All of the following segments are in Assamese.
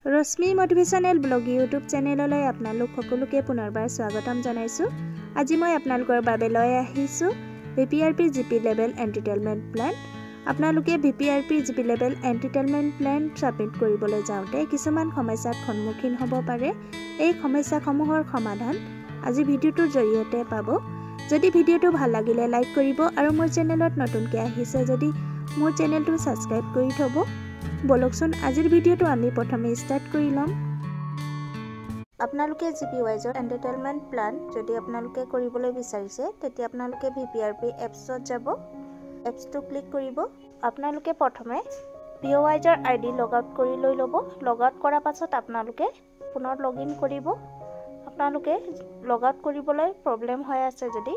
ৰশ্মি মোটিভেশ্যনেল ব্লগ ইউটিউব চেনেললৈ আপোনালোক সকলোকে পুনৰবাৰ স্বাগতম জনাইছোঁ। আজি মই আপোনালোকৰ বাবে লৈ আহিছোঁ VPRP GP level entitlement plan. আপোনালোকে VPRP GP level entitlement plan submit কৰিবলৈ যাওঁতে কিছুমান সমস্যাৰ সন্মুখীন হ'ব পাৰে। এই সমস্যাসমূহৰ সমাধান আজি ভিডিঅ'টোৰ জৰিয়তে পাব। যদি ভিডিঅ'টো ভাল লাগিলে লাইক কৰিব আৰু মোৰ চেনেলত নতুনকৈ আহিছে যদি মোৰ চেনেলটো ছাবস্ক্ৰাইব কৰি থ'ব। বলকচোন আজিৰ ভিডিঅ'টো আমি প্ৰথমে ষ্টাৰ্ট কৰি ল'ম। আপোনালোকে GP ৱাইজৰ এণ্টাৰটেইনমেণ্ট প্লান যদি আপোনালোকে কৰিবলৈ বিচাৰিছে তেতিয়া আপোনালোকে VPRP এপছত যাব। এপছটো ক্লিক কৰিব। আপোনালোকে প্ৰথমে VO ৱাইজৰ ID লগ আউট কৰি লৈ ল'ব। লগ আউট কৰাৰ পাছত আপোনালোকে পুনৰ লগ ইন কৰিব। আপোনালোকে লগ আউট কৰিবলৈ প্ৰব্লেম হৈ আছে যদি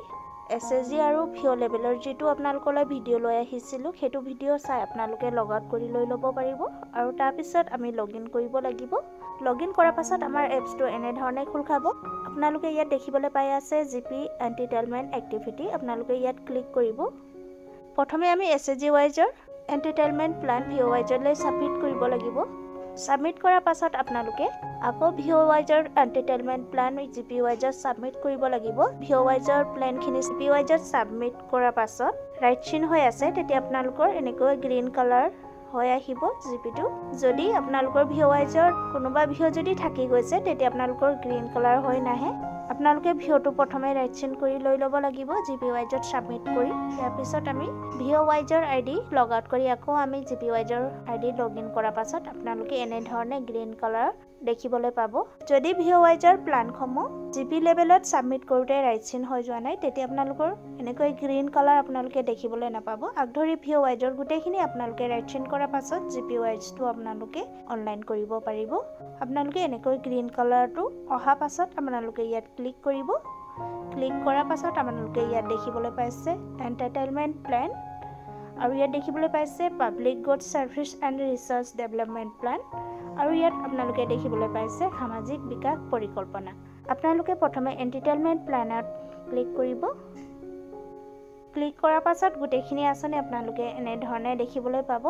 SSG আৰু VO লেভেলৰ যিটো আপোনালোকলৈ ভিডিঅ' লৈ আহিছিলোঁ সেইটো ভিডিঅ' চাই আপোনালোকে লগ আউট কৰি লৈ ল'ব পাৰিব। আৰু তাৰপিছত আমি লগ ইন কৰিব লাগিব। লগ ইন কৰাৰ পাছত আমাৰ এপছটো এনেধৰণে খোল খাব। আপোনালোকে ইয়াত দেখিবলৈ পাই আছে GP এণ্টিটেইলমেণ্ট এক্টিভিটি। আপোনালোকে ইয়াত ক্লিক কৰিব। প্ৰথমে আমি SSG ৱাইজৰ এণ্টিটেইলমেণ্ট প্লান VO ৱাইজলৈ ছাবমিট কৰিব লাগিব। ছাবমিট কৰাৰ পাছত আপোনালোকে আকৌ VO ৱাইজৰ এণ্টাৰটেইনমেণ্ট প্লান GP ৱাইজত ছাবমিট কৰিব লাগিব। VO ৱাইজৰ প্লেনখিনি GP ৱাইজত ছাবমিট কৰাৰ পাছত ৰাইট চিন হৈ আছে তেতিয়া আপোনালোকৰ এনেকৈ গ্ৰীণ কালাৰ হৈ আহিব GPটো। যদি আপোনালোকৰ VO ৱাইজৰ কোনোবা VO যদি থাকি গৈছে তেতিয়া আপোনালোকৰ গ্ৰীণ কালাৰ হৈ নাহে। আপোনালোকে VOটো প্ৰথমে ৰাইট চিন কৰি লৈ ল'ব লাগিব GP ৱাইজত ছাবমিট কৰি। ইয়াৰ পিছত আমি VO ৱাইজৰ ID লগ আউট কৰি আকৌ আমি GP ৱাইজৰ ID লগ ইন কৰাৰ পাছত আপোনালোকে এনেধৰণে গ্ৰীণ কালাৰ দেখিবলৈ পাব। যদি VO ৱাইজৰ প্লানসমূহ GP লেভেলত ছাবমিট কৰোঁতে ৰাইট চিন হৈ যোৱা নাই তেতিয়া আপোনালোকৰ এনেকৈ গ্ৰীণ কালাৰ আপোনালোকে দেখিবলৈ নাপাব। আগধৰি VO ৱাইজৰ গোটেইখিনি আপোনালোকে ৰাইট চিন কৰাৰ পাছত GP ৱাইজটো আপোনালোকে অনলাইন কৰিব পাৰিব। আপোনালোকে এনেকৈ গ্ৰীণ কালাৰটো অহাৰ পাছত আপোনালোকে ইয়াত ক্লিক কৰিব। ক্লিক কৰাৰ পাছত আপোনালোকে ইয়াত দেখিবলৈ পাইছে এণ্টাৰটেইনমেণ্ট প্লেন আৰু ইয়াত দেখিবলৈ পাইছে public good service and research development plan আৰু ইয়াত আপোনালোকে দেখিবলৈ পাইছে সামাজিক বিকাশ পৰিকল্পনা। আপোনালোকে প্ৰথমে এণ্টাৰটেইনমেণ্ট প্লানত ক্লিক কৰিব। ক্লিক কৰাৰ পাছত গোটেইখিনি আঁচনি আপোনালোকে এনেধৰণে দেখিবলৈ পাব।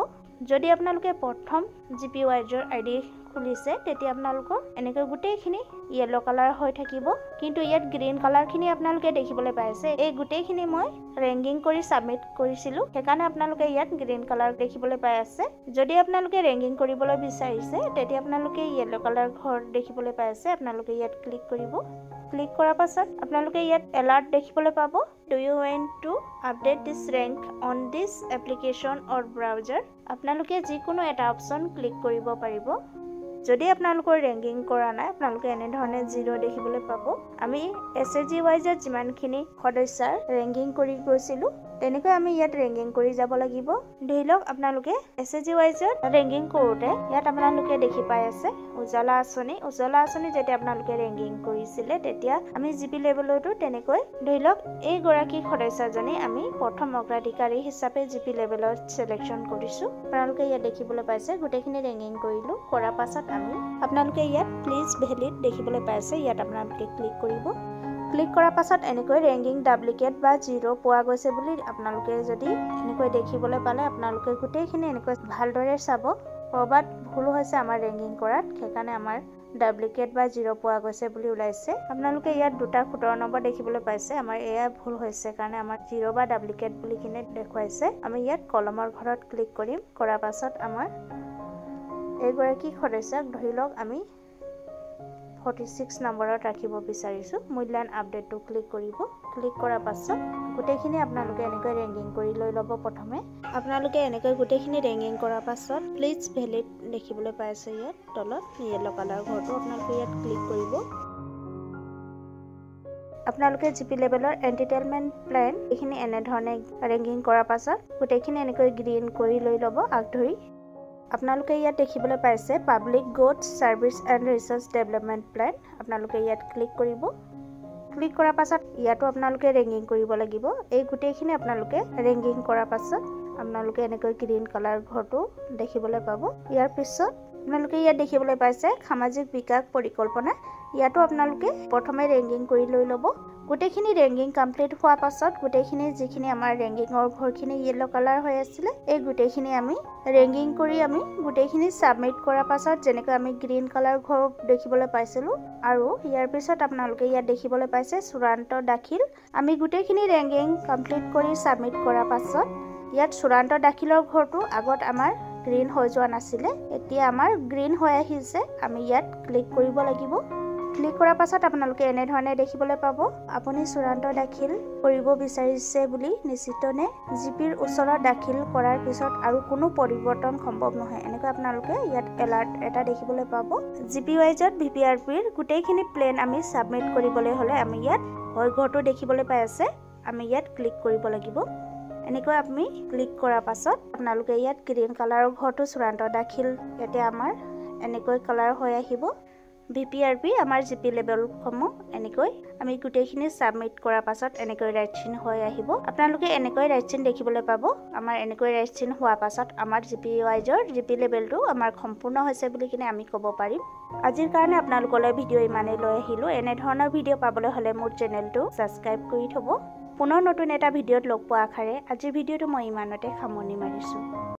যদি আপোনালোকে প্ৰথম GP ৱাইজৰ ID খুলিছে তেতিয়া আপোনালোকৰ এনেকৈ গোটেইখিনি য়েলো কালাৰ হৈ থাকিব। কিন্তু ইয়াত গ্ৰীণ কালাৰখিনি আপোনালোকে দেখিবলৈ পাইছে। এই গোটেইখিনি মই ৰেংকিং কৰি ছাবমিট কৰিছিলোঁ সেইকাৰণে আপোনালোকে ইয়াত গ্ৰীণ কালাৰ দেখিবলৈ পাই আছে। যদি আপোনালোকে ৰেংকিং কৰিবলৈ বিচাৰিছে তেতিয়া আপোনালোকে য়েলো কালাৰ ঘৰ দেখিবলৈ পাই আছে। আপোনালোকে ইয়াত ক্লিক কৰিব। ক্লিক কৰাৰ পাছত আপোনালোকে ইয়াত এলাৰ্ট দেখিবলৈ পাব। Do you want to update this rank on this application or browser. আপোনালোকে যিকোনো এটা অপশ্যন ক্লিক কৰিব পাৰিব। যদি আপোনালোকৰ ৰেংকিং কৰা নাই আপোনালোকে এনেধৰণে 0 দেখিবলৈ পাব। আমি SSG ৱাইজত যিমানখিনি সদস্যাৰ ৰেংকিং কৰি গৈছিলোঁ তেনেকৈ আমি ইয়াত ৰেংকিং কৰি যাব লাগিব। ধৰি লওক আপোনালোকে SSG ৱাইজত ৰেংকিং কৰোঁতে ইয়াত আপোনালোকে দেখি পাই আছে উজালা আঁচনি। উজালা আঁচনি যেতিয়া আপোনালোকে ৰেংকিং কৰিছিলে তেতিয়া আমি GP লেভেলতো তেনেকৈ ধৰি লওক এইগৰাকী সদস্যজনী আমি প্ৰথম অগ্ৰাধিকাৰী হিচাপে GP লেভেলত ছিলেকশ্যন কৰিছোঁ। আপোনালোকে ইয়াত দেখিবলৈ পাইছে গোটেইখিনি ৰেংকিং কৰিলোঁ। কৰাৰ পাছত আপোনালোকে ইয়াত প্লিজ ভেলিড দেখিবলৈ পাইছে। ইয়াত আপোনালোকে ক্লিক কৰিব। ক্লিক কৰাৰ পাছত এনেকৈ ৰেংকিং ডাপ্লিকেট বা 0 পোৱা গৈছে বুলি আপোনালোকে যদি এনেকৈ দেখিবলৈ পালে আপোনালোকে গোটেইখিনি এনেকৈ ভালদৰে চাব। ক'ৰবাত ভুল হৈছে আমাৰ ৰেংকিং কৰাত সেইকাৰণে আমাৰ ডাপ্লিকেট বা 0 পোৱা গৈছে বুলি ওলাইছে। আপোনালোকে ইয়াত 2টা 17 নম্বৰ দেখিবলৈ পাইছে। আমাৰ এয়া ভুল হৈছে কাৰণে আমাৰ 0 বা ডাপ্লিকেট বুলি কিনে দেখুৱাইছে। আমি ইয়াত কলমৰ ঘৰত ক্লিক কৰিম। কৰাৰ পাছত আমাৰ এইগৰাকী সদস্যক ধৰি লওক আমি 46 নম্বৰত ৰাখিব বিচাৰিছোঁ। মূল্যায়ন আপডেটটো ক্লিক কৰিব। ক্লিক কৰাৰ পাছত গোটেইখিনি আপোনালোকে এনেকৈ ৰেংকিং কৰি লৈ ল'ব। প্ৰথমে আপোনালোকে এনেকৈ গোটেইখিনি ৰেংকিং কৰাৰ পাছত প্লিজ ভেলিড দেখিবলৈ পাইছে। ইয়াত তলত য়েলো কালাৰ ঘৰটো আপোনালোকে ইয়াত ক্লিক কৰিব। আপোনালোকে GP লেভেলৰ এণ্টাৰটেইনমেণ্ট প্লেন এইখিনি এনেধৰণে ৰেংকিং কৰাৰ পাছত গোটেইখিনি এনেকৈ গ্ৰীণ কৰি লৈ ল'ব আগধৰি। আপোনালোকে ইয়াত দেখিবলৈ পাইছে public good service and research development plan. আপোনালোকে ইয়াত ক্লিক কৰিব। ক্লিক কৰাৰ পাছত ইয়াতো আপোনালোকে ৰেংকিং কৰিব লাগিব। এই গোটেইখিনি আপোনালোকে ৰেংকিং কৰাৰ পাছত আপোনালোকে এনেকৈ গ্ৰীণ কালাৰ ঘৰটো দেখিবলৈ পাব। ইয়াৰ পিছত আপোনালোকে ইয়াত দেখিবলৈ পাইছে সামাজিক বিকাশ পৰিকল্পনা। ইয়াতো আপোনালোকে প্ৰথমে ৰেংকিং কৰি লৈ ল'ব। গোটেইখিনি ৰেংগিং কমপ্লিট হোৱাৰ পাছত গোটেইখিনি যিখিনি আমাৰ ৰেংগিঙৰ ঘৰখিনি য়েলো কালাৰ হৈ আছিলে এই গোটেইখিনি আমি ৰেংগিং কৰি আমি গোটেইখিনি সাবমিট কৰাৰ পাছত যেনেকৈ আমি গ্ৰীণ কালাৰ ঘৰ দেখিবলৈ পাইছিলো আৰু ইয়াৰ পিছত আপোনালোকে ইয়াত দেখিবলৈ পাইছে চূড়ান্ত দাখিল আমি গোটেইখিনি ৰেংগিং কমপ্লিট কৰি সাবমিট কৰাৰ পাছত ইয়াত চূড়ান্ত দাখিলৰ ঘৰটো আগত আমাৰ গ্ৰীণ হৈ যোৱা নাছিলে এতিয়া আমাৰ গ্ৰীণ হৈ আহিছে আমি ইয়াত ক্লিক কৰিব লাগিব ক্লিক কৰাৰ পাছত আপোনালোকে এনে ধৰণে দেখিবলৈ পাব আপুনি চূড়ান্ত দাখিল কৰিব বিচাৰিছে বুলি নিশ্চিতনে জিপিৰ ওচৰত দাখিল কৰাৰ পিছত আৰু কোনো পৰিৱৰ্তন সম্ভৱ নহয় এনেকৈ আপোনালোকে ইয়াত এলাৰ্ট এটা দেখিবলৈ পাব জিপি ৱাইজত ভিপিআৰপিৰ গোটেইখিনি প্লেন আমি সাবমিট কৰিবলৈ হলে আমি ইয়াত হয় ঘৰটো দেখিবলৈ পাই আছে আমি ইয়াত ক্লিক কৰিব লাগিব এনেকৈ আমি ক্লিক কৰাৰ পাছত আপোনালোকে ইয়াত গ্ৰীণ কালাৰৰ ঘৰটো চূড়ান্ত দাখিল এতিয়া আমাৰ এনেকৈ কালাৰ হৈ আহিব ভিপিআৰপি আমাৰ জিপি লেবেলসমূহ এনেকৈ আমি গোটেইখিনি সাবমিট কৰাৰ পাছত এনেকৈ ৰাইট চিন হৈ আহিব আপোনালোকে এনেকৈ ৰাইট চিন দেখিবলৈ পাব আমাৰ এনেকৈ ৰাইট চিন হোৱাৰ পাছত আমাৰ জিপি ৱাইজৰ জিপি লেবেলটো আমাৰ সম্পূৰ্ণ হৈছে বুলি কিনে আমি ক'ব পাৰিম আজিৰ কাৰণে আপোনালোকলৈ ভিডিঅ' ইমানেই লৈ আহিলো এনে ধৰণৰ ভিডিঅ' পাবলৈ হলে মোৰ চেনেলটো সাবস্ক্ৰাইব কৰি থব পুনৰ নতুন এটা ভিডিঅ'ত লগ পোৱা আশাৰে আজিৰ ভিডিঅ'টো মই ইমানতে সামৰণি মাৰিছো